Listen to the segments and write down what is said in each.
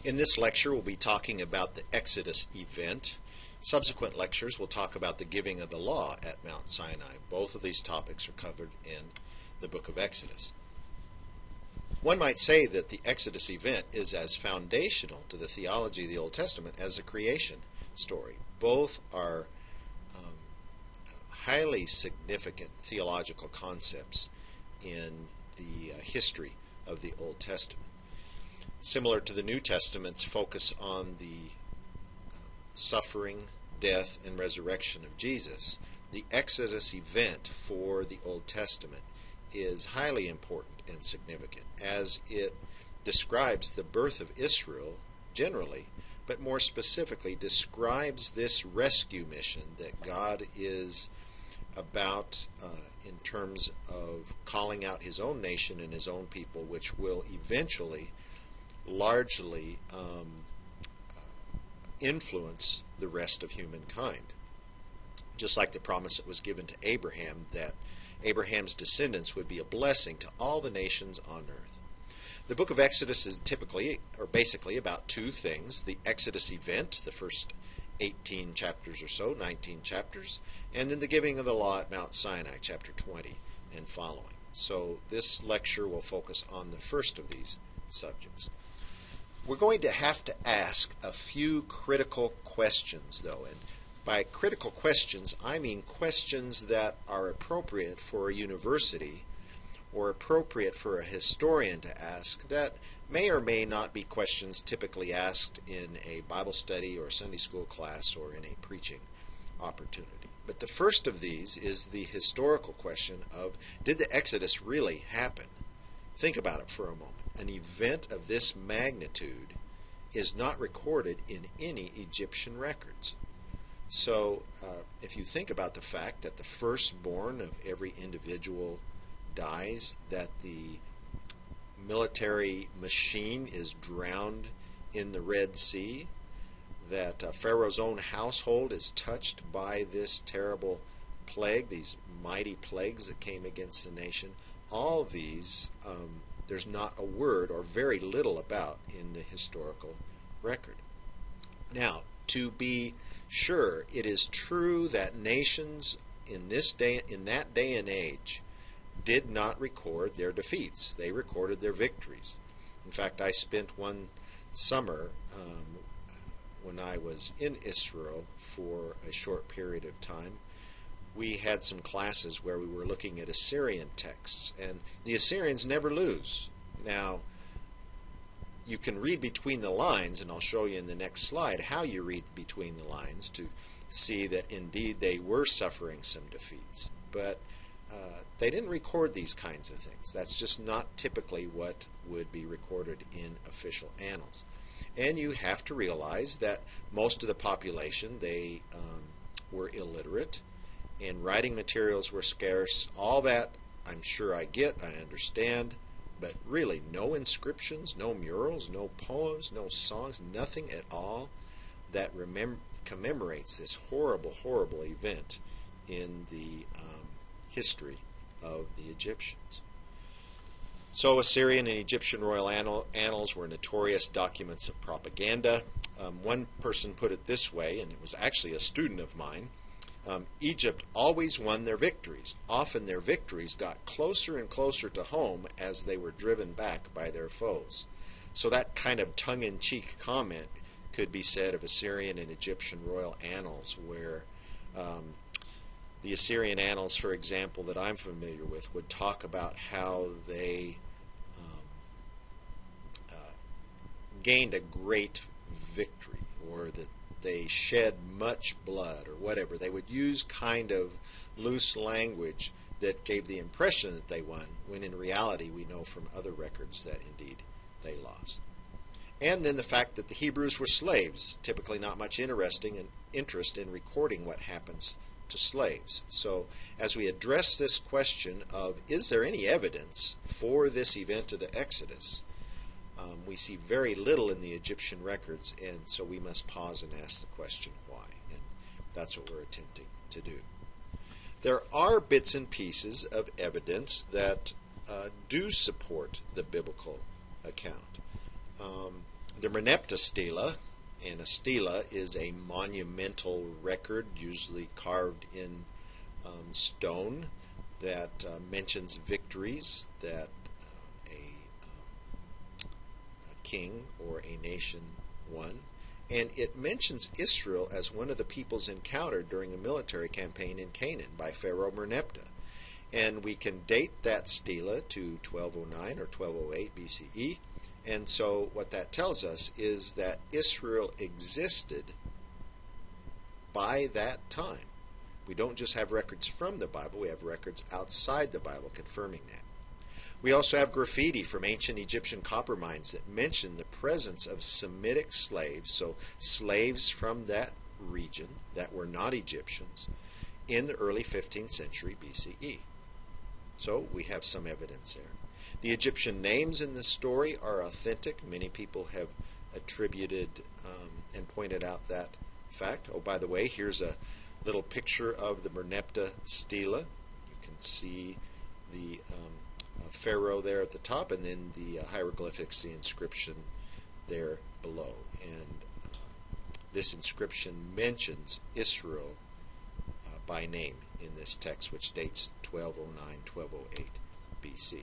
In this lecture, we'll be talking about the Exodus event. Subsequent lectures will talk about the giving of the law at Mount Sinai. Both of these topics are covered in the book of Exodus. One might say that the Exodus event is as foundational to the theology of the Old Testament as the creation story. Both are highly significant theological concepts in the history of the Old Testament. Similar to the New Testament's focus on the suffering, death, and resurrection of Jesus, the Exodus event for the Old Testament is highly important and significant, as it describes the birth of Israel generally, but more specifically describes this rescue mission that God is about in terms of calling out his own nation and his own people, which will eventually largely influence the rest of humankind. Just like the promise that was given to Abraham, that Abraham's descendants would be a blessing to all the nations on earth. The book of Exodus is typically, or basically, about two things: the Exodus event, the first 18 chapters or so, 19 chapters, and then the giving of the law at Mount Sinai, chapter 20 and following. So this lecture will focus on the first of these subjects. We're going to have to ask a few critical questions, though, and by critical questions, I mean questions that are appropriate for a university or appropriate for a historian to ask that may or may not be questions typically asked in a Bible study or Sunday school class or in a preaching opportunity. But the first of these is the historical question of, did the Exodus really happen? Think about it for a moment. An event of this magnitude is not recorded in any Egyptian records. So if you think about the fact that the firstborn of every individual dies, that the military machine is drowned in the Red Sea, that Pharaoh's own household is touched by this terrible plague, these mighty plagues that came against the nation, all of these there's not a word or very little about in the historical record. Now, to be sure, it is true that nations in that day and age did not record their defeats. They recorded their victories. In fact, I spent one summer when I was in Israel for a short period of time. We had some classes where we were looking at Assyrian texts, and the Assyrians never lose. Now, you can read between the lines, and I'll show you in the next slide how you read between the lines to see that indeed they were suffering some defeats. But they didn't record these kinds of things. That's just not typically what would be recorded in official annals. And you have to realize that most of the population, they were illiterate, and writing materials were scarce. All that I'm sure I get, I understand, but really no inscriptions, no murals, no poems, no songs, nothing at all that commemorates this horrible, horrible event in the history of the Egyptians. So Assyrian and Egyptian royal annals were notorious documents of propaganda. One person put it this way, and it was actually a student of mine: Egypt always won their victories. Often their victories got closer and closer to home as they were driven back by their foes. So that kind of tongue-in-cheek comment could be said of Assyrian and Egyptian royal annals, where the Assyrian annals, for example, that I'm familiar with, would talk about how they gained a great victory, or that they shed much blood, or whatever. They would use kind of loose language that gave the impression that they won, when in reality we know from other records that indeed they lost. And then the fact that the Hebrews were slaves, typically not much interest in recording what happens to slaves. So as we address this question of, is there any evidence for this event of the Exodus, we see very little in the Egyptian records, and so we must pause and ask the question why, and that's what we're attempting to do. There are bits and pieces of evidence that do support the biblical account. The Merneptah Stela, and a stela is a monumental record, usually carved in stone, that mentions victories that a king or a nation won. And it mentions Israel as one of the peoples encountered during a military campaign in Canaan by Pharaoh Merneptah. And we can date that stela to 1209 or 1208 BCE. And so what that tells us is that Israel existed by that time. We don't just have records from the Bible, we have records outside the Bible confirming that. We also have graffiti from ancient Egyptian copper mines that mention the presence of Semitic slaves, so slaves from that region that were not Egyptians, in the early 15th century BCE. So we have some evidence there. The Egyptian names in the story are authentic. Many people have attributed and pointed out that fact. Oh, by the way, here's a little picture of the Merneptah Stela. You can see the pharaoh there at the top, and then the hieroglyphics, the inscription there below. And this inscription mentions Israel by name in this text, which dates 1209, 1208 BC.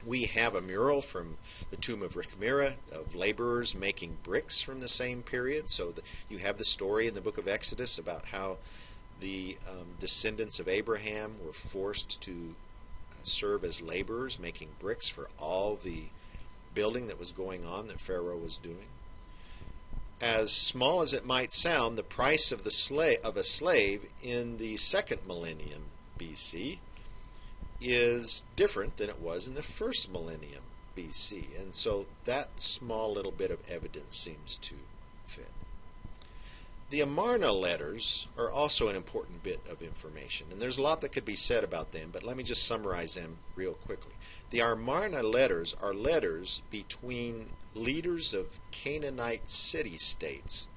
We have a mural from the tomb of Rechmira of laborers making bricks from the same period. So you have the story in the book of Exodus about how the descendants of Abraham were forced to serve as laborers making bricks for all the building that was going on that Pharaoh was doing. As small as it might sound, the price of a slave in the second millennium BC is different than it was in the first millennium BC, and so that small little bit of evidence seems to fit. The Amarna letters are also an important bit of information, and there's a lot that could be said about them, but let me just summarize them real quickly. The Amarna letters are letters between leaders of Canaanite city-states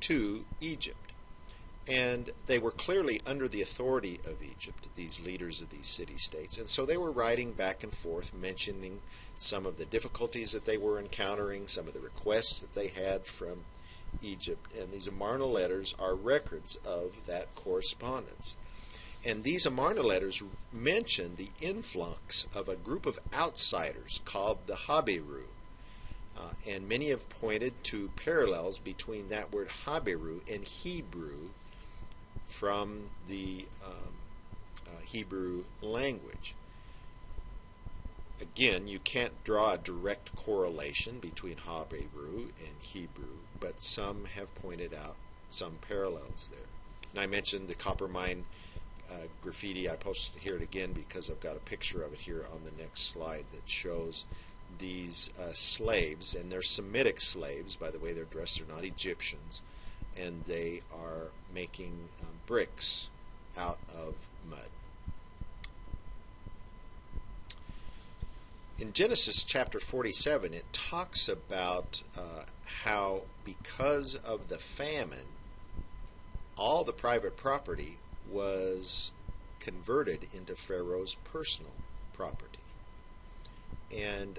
to Egypt. And they were clearly under the authority of Egypt, these leaders of these city-states. And so they were writing back and forth, mentioning some of the difficulties that they were encountering, some of the requests that they had from Egypt. And these Amarna letters are records of that correspondence. And these Amarna letters mention the influx of a group of outsiders called the Habiru. And many have pointed to parallels between that word Habiru and Hebrew from the Hebrew language. Again, you can't draw a direct correlation between Habiru and Hebrew, but some have pointed out some parallels there. And I mentioned the copper mine graffiti. I posted here it again because I've got a picture of it here on the next slide that shows these slaves, and they're Semitic slaves, by the way they're dressed, they're not Egyptians, and they are making bricks out of mud. In Genesis chapter 47, it talks about how because of the famine, all the private property was converted into Pharaoh's personal property. And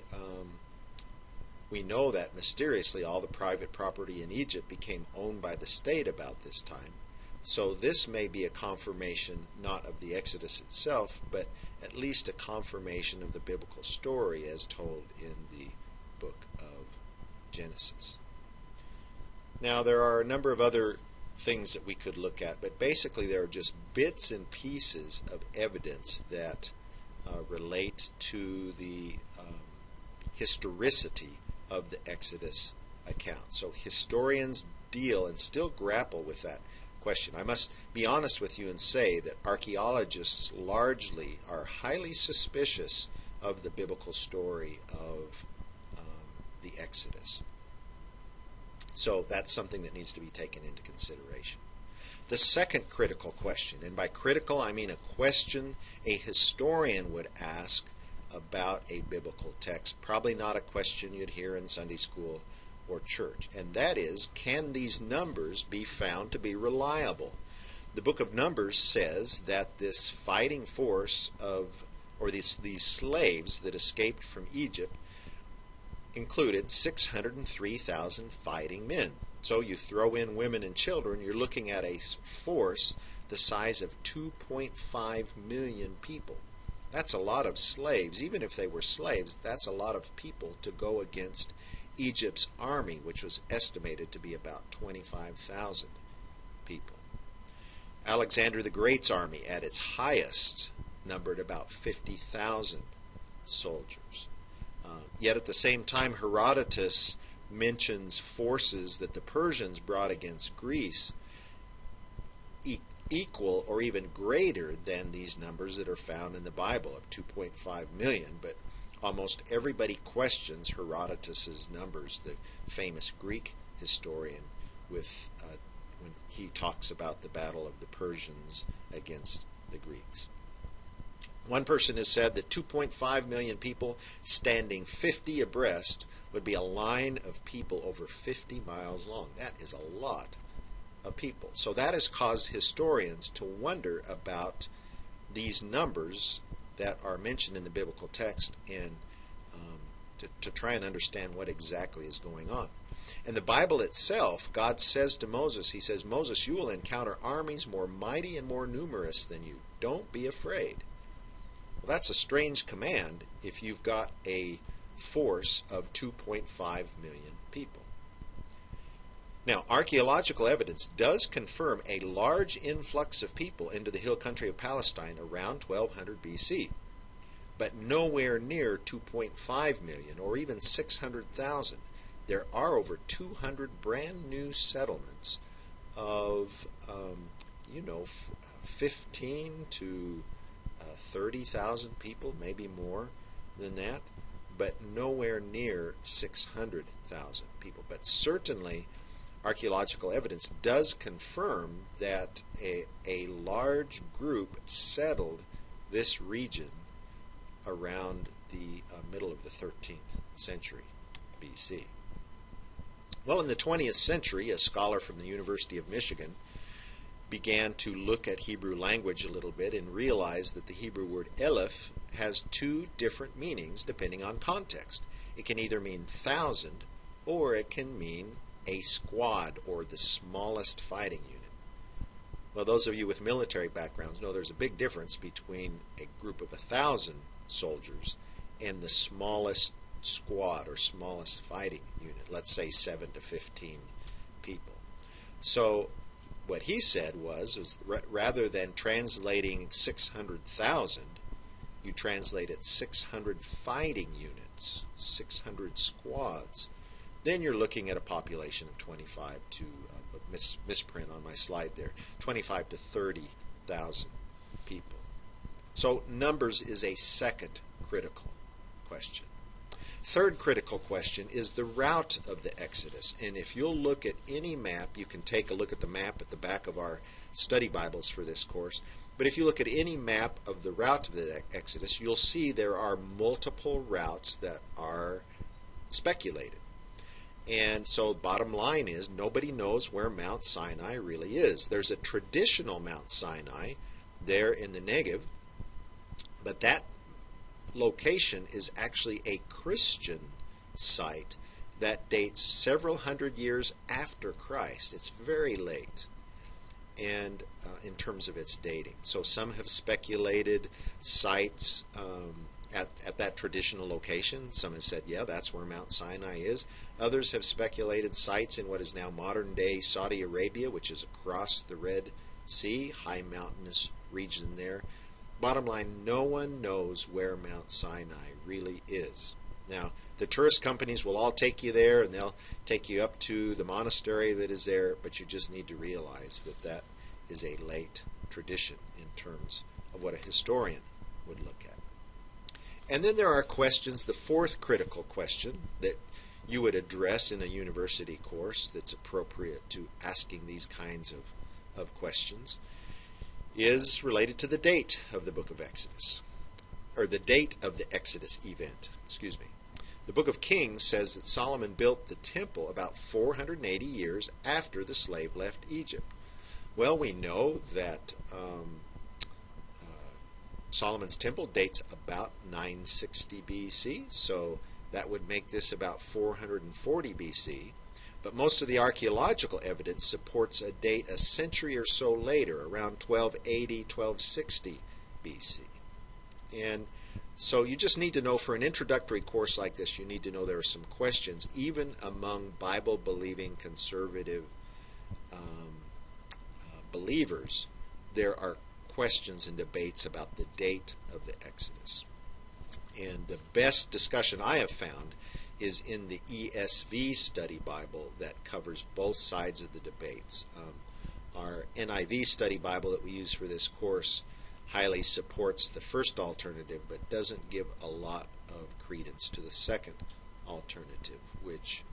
we know that mysteriously all the private property in Egypt became owned by the state about this time. So this may be a confirmation not of the Exodus itself, but at least a confirmation of the biblical story as told in the book of Genesis. Now there are a number of other things that we could look at, but basically there are just bits and pieces of evidence that relate to the historicity of the Exodus account. So historians deal and still grapple with that question. I must be honest with you and say that archaeologists largely are highly suspicious of the biblical story of the Exodus. So that's something that needs to be taken into consideration. The second critical question, and by critical I mean a question a historian would ask about a biblical text, probably not a question you'd hear in Sunday school or church, and that is, can these numbers be found to be reliable? The book of Numbers says that this fighting force of, or these slaves that escaped from Egypt included 603,000 fighting men. So you throw in women and children, you're looking at a force the size of 2.5 million people. That's a lot of slaves. Even if they were slaves, that's a lot of people to go against Egypt's army, which was estimated to be about 25,000 people. Alexander the Great's army, at its highest, numbered about 50,000 soldiers. Yet at the same time, Herodotus mentions forces that the Persians brought against Greece equal or even greater than these numbers that are found in the Bible of 2.5 million. But almost everybody questions Herodotus's numbers, the famous Greek historian, with when he talks about the battle of the Persians against the Greeks. One person has said that 2.5 million people standing 50 abreast would be a line of people over 50 miles long. That is a lot of people. So that has caused historians to wonder about these numbers that are mentioned in the biblical text and to try and understand what exactly is going on. In the Bible itself, God says to Moses, he says, "Moses, you will encounter armies more mighty and more numerous than you. Don't be afraid." Well, that's a strange command if you've got a force of 2.5 million people. Now, archaeological evidence does confirm a large influx of people into the hill country of Palestine around 1200 BC, but nowhere near 2.5 million or even 600,000. There are over 200 brand new settlements of, 15 to 30,000 people, maybe more than that, but nowhere near 600,000 people. But certainly, archaeological evidence does confirm that a large group settled this region around the middle of the 13th century BC. Well, in the 20th century, a scholar from the University of Michigan began to look at Hebrew language a little bit and realized that the Hebrew word elef has two different meanings depending on context. It can either mean thousand or it can mean a squad or the smallest fighting unit. Well, those of you with military backgrounds know there's a big difference between a group of 1,000 soldiers and the smallest squad or smallest fighting unit, let's say 7 to 15 people. So what he said was rather than translating 600,000, you translate it 600 fighting units, 600 squads. Then you're looking at a population of 25 to, misprint on my slide there, 25 to 30,000 people. So numbers is a second critical question. Third critical question is the route of the Exodus. And if you'll look at any map, you can take a look at the map at the back of our study Bibles for this course. But if you look at any map of the route of the Exodus, you'll see there are multiple routes that are speculated. And so bottom line is nobody knows where Mount Sinai really is. There's a traditional Mount Sinai there in the Negev, but that location is actually a Christian site that dates several hundred years after Christ. It's very late and in terms of its dating. So some have speculated sites at that traditional location. Some have said, yeah, that's where Mount Sinai is. Others have speculated sites in what is now modern-day Saudi Arabia, which is across the Red Sea, high mountainous region there. Bottom line, no one knows where Mount Sinai really is. Now, the tourist companies will all take you there, and they'll take you up to the monastery that is there, but you just need to realize that that is a late tradition in terms of what a historian would look at. And then there are questions, the fourth critical question that you would address in a university course that's appropriate to asking these kinds of questions, is related to the date of the book of Exodus, or the date of the Exodus event. Excuse me. The book of Kings says that Solomon built the temple about 480 years after the slave left Egypt. Well, we know that Solomon's temple dates about 960 BC, so That would make this about 440 BC. But most of the archaeological evidence supports a date a century or so later, around 1280, 1260 BC. And so you just need to know, for an introductory course like this, you need to know there are some questions, even among Bible-believing conservative believers. There are questions and debates about the date of the Exodus. And the best discussion I have found is in the ESV Study Bible that covers both sides of the debates. Our NIV Study Bible that we use for this course highly supports the first alternative, but doesn't give a lot of credence to the second alternative, which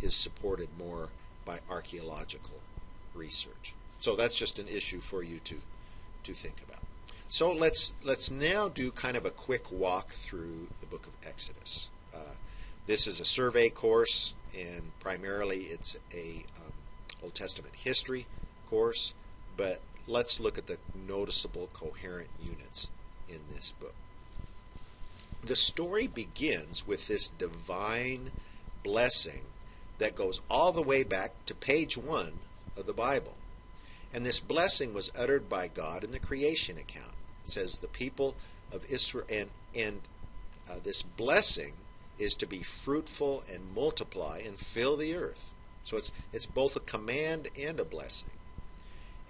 is supported more by archaeological research. So that's just an issue for you to think about. So let's now do kind of a quick walk through the book of Exodus. This is a survey course, and primarily it's a Old Testament history course, but let's look at the noticeable coherent units in this book. The story begins with this divine blessing that goes all the way back to page 1 of the Bible. And this blessing was uttered by God in the creation account. It says the people of Israel, and this blessing is to be fruitful and multiply and fill the earth. So it's both a command and a blessing.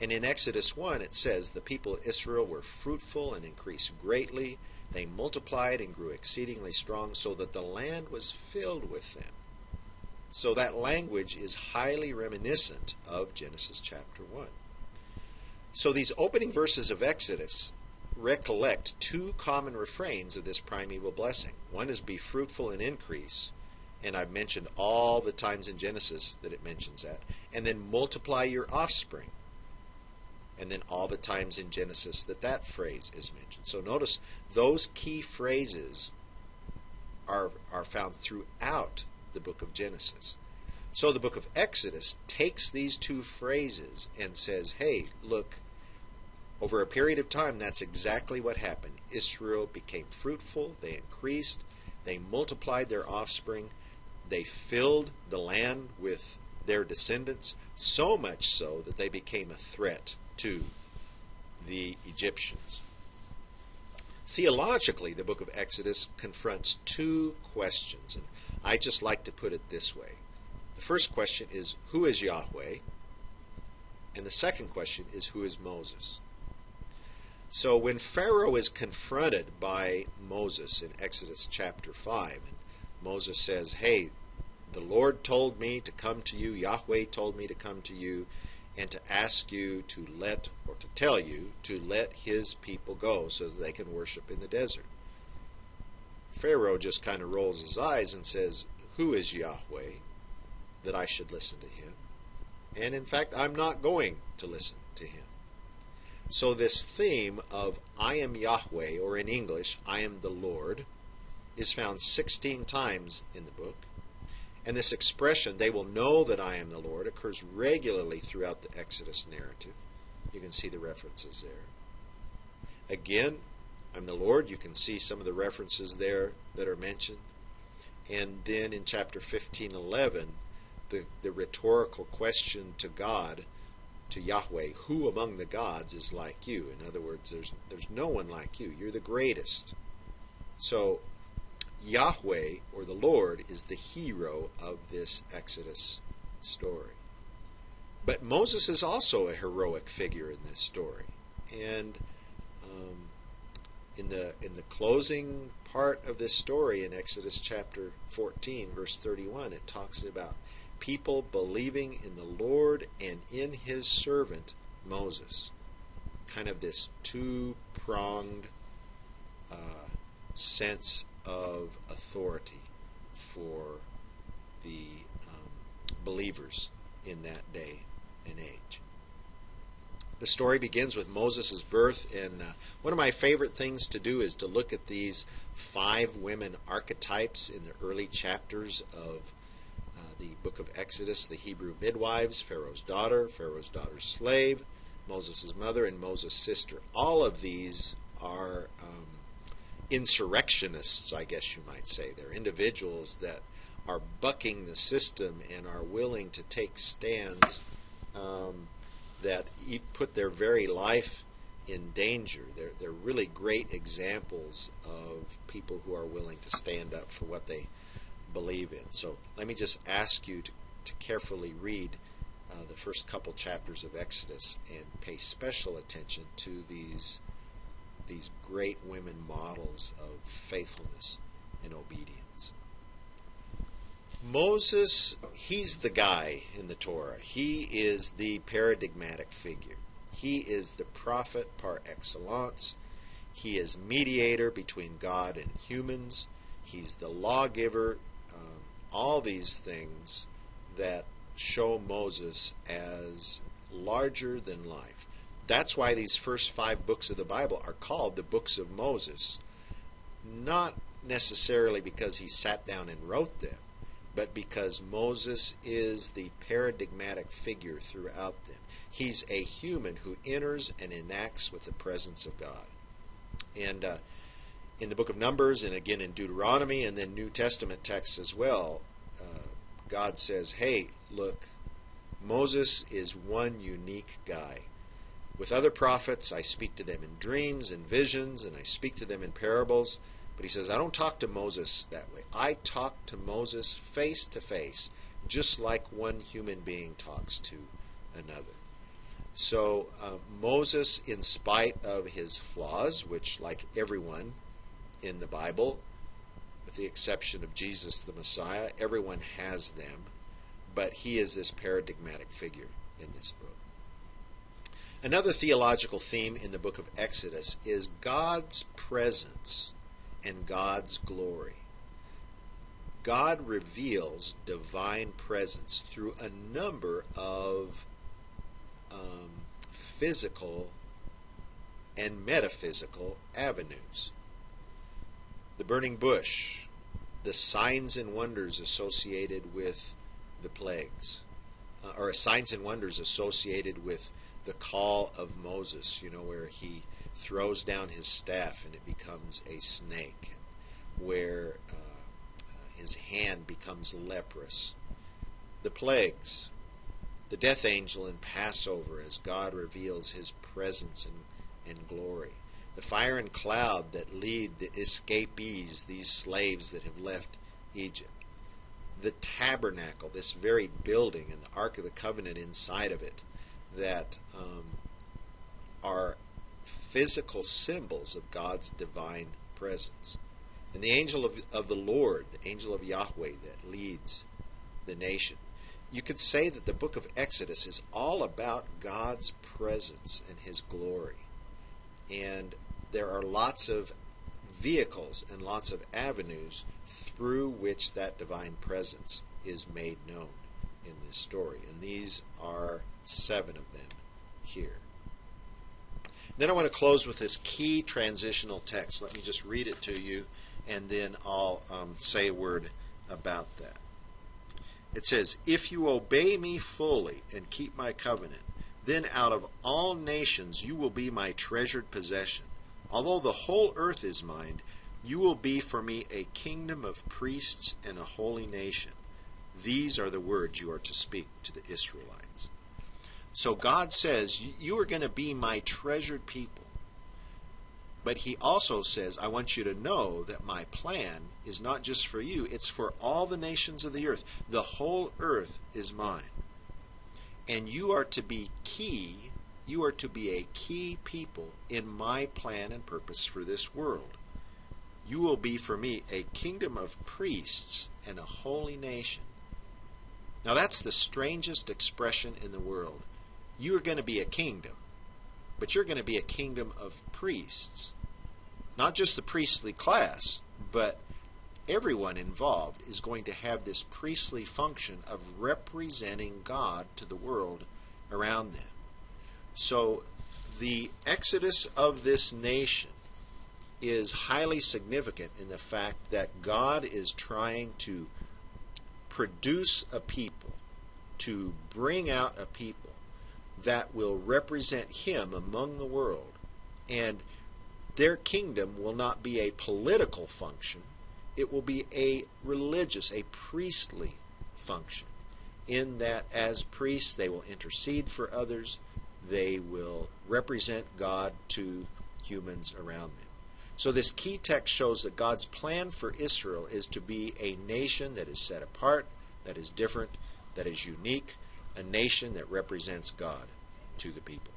And in Exodus 1 it says the people of Israel were fruitful and increased greatly. They multiplied and grew exceedingly strong, so that the land was filled with them. So that language is highly reminiscent of Genesis chapter 1. So these opening verses of Exodus recollect two common refrains of this primeval blessing. One is be fruitful and increase, and I've mentioned all the times in Genesis that it mentions that, and then multiply your offspring, and then all the times in Genesis that phrase is mentioned. So notice those key phrases are found throughout the book of Genesis. So the book of Exodus takes these two phrases and says, hey, look, over a period of time, that's exactly what happened. Israel became fruitful, they increased, they multiplied their offspring, they filled the land with their descendants, so much so that they became a threat to the Egyptians. Theologically, the book of Exodus confronts two questions, and I just like to put it this way. The first question is, who is Yahweh? And the second question is, who is Moses? So when Pharaoh is confronted by Moses in Exodus chapter 5, and Moses says, hey, the Lord told me to come to you, Yahweh told me to come to you, and to ask you to let, or to tell you, to let his people go so that they can worship in the desert. Pharaoh just kind of rolls his eyes and says, who is Yahweh that I should listen to him? And in fact, I'm not going to listen to him. So this theme of I am Yahweh, or in English, I am the Lord, is found 16 times in the book. And this expression, they will know that I am the Lord, occurs regularly throughout the Exodus narrative. You can see the references there. Again, I'm the Lord. You can see some of the references there that are mentioned. And then in chapter 15:11, the rhetorical question to God, to Yahweh, who among the gods is like you? In other words, there's no one like you. You're the greatest. So Yahweh, or the Lord, is the hero of this Exodus story. But Moses is also a heroic figure in this story. And in the closing part of this story in Exodus chapter 14, verse 31, it talks about people believing in the Lord and in his servant Moses. Kind of this two-pronged sense of authority for the believers in that day and age. The story begins with Moses' birth, and one of my favorite things to do is to look at these 5 women archetypes in the early chapters of the book of Exodus: the Hebrew midwives, Pharaoh's daughter's slave, Moses' mother, and Moses' sister. All of these are insurrectionists, I guess you might say. They're individuals that are bucking the system and are willing to take stands that put their very life in danger. They're really great examples of people who are willing to stand up for what they believe in. So let me just ask you to carefully read the first couple chapters of Exodus and pay special attention to these great women models of faithfulness and obedience. Moses, he's the guy in the Torah. He is the paradigmatic figure. He is the prophet par excellence. He is mediator between God and humans. He's the lawgiver. All these things that show Moses as larger than life. That's why these first 5 books of the Bible are called the books of Moses. Not necessarily because he sat down and wrote them, but because Moses is the paradigmatic figure throughout them. He's a human who enters and enacts with the presence of God. And in the book of Numbers, and again in Deuteronomy, and then New Testament texts as well, God says, hey, look, Moses is one unique guy. With other prophets, I speak to them in dreams and visions, and I speak to them in parables. But he says, I don't talk to Moses that way. I talk to Moses face to face, just like one human being talks to another. So Moses, in spite of his flaws, which like everyone in the Bible, with the exception of Jesus the Messiah, everyone has them, but he is this paradigmatic figure in this book. Another theological theme in the book of Exodus is God's presence and God's glory. God reveals divine presence through a number of physical and metaphysical avenues. The burning bush, the signs and wonders associated with the plagues, or signs and wonders associated with the call of Moses, where he throws down his staff and it becomes a snake, where his hand becomes leprous. The plagues, the death angel in Passover as God reveals his presence and glory. The fire and cloud that lead the escapees, these slaves that have left Egypt. The tabernacle, this very building, and the Ark of the Covenant inside of it, that are physical symbols of God's divine presence. And the angel of the Lord, the angel of Yahweh that leads the nation. You could say that the book of Exodus is all about God's presence and his glory. And there are lots of vehicles and lots of avenues through which that divine presence is made known in this story. And these are 7 of them here. Then I want to close with this key transitional text. Let me just read it to you, and then I'll say a word about that. It says, if you obey me fully and keep my covenant, then out of all nations you will be my treasured possession. Although the whole earth is mine, you will be for me a kingdom of priests and a holy nation. These are the words you are to speak to the Israelites. So God says, you are going to be my treasured people. But he also says, I want you to know that my plan is not just for you, it's for all the nations of the earth. The whole earth is mine. And you are to be key, you are to be a key people in my plan and purpose for this world. You will be for me a kingdom of priests and a holy nation. Now that's the strangest expression in the world. You are going to be a kingdom, but you're going to be a kingdom of priests. Not just the priestly class, but everyone involved is going to have this priestly function of representing God to the world around them. So the exodus of this nation is highly significant in the fact that God is trying to produce a people, to bring out a people that will represent him among the world. And their kingdom will not be a political function. It will be a religious, a priestly function, in that as priests they will intercede for others, they will represent God to humans around them. So this key text shows that God's plan for Israel is to be a nation that is set apart, that is different, that is unique, a nation that represents God to the people.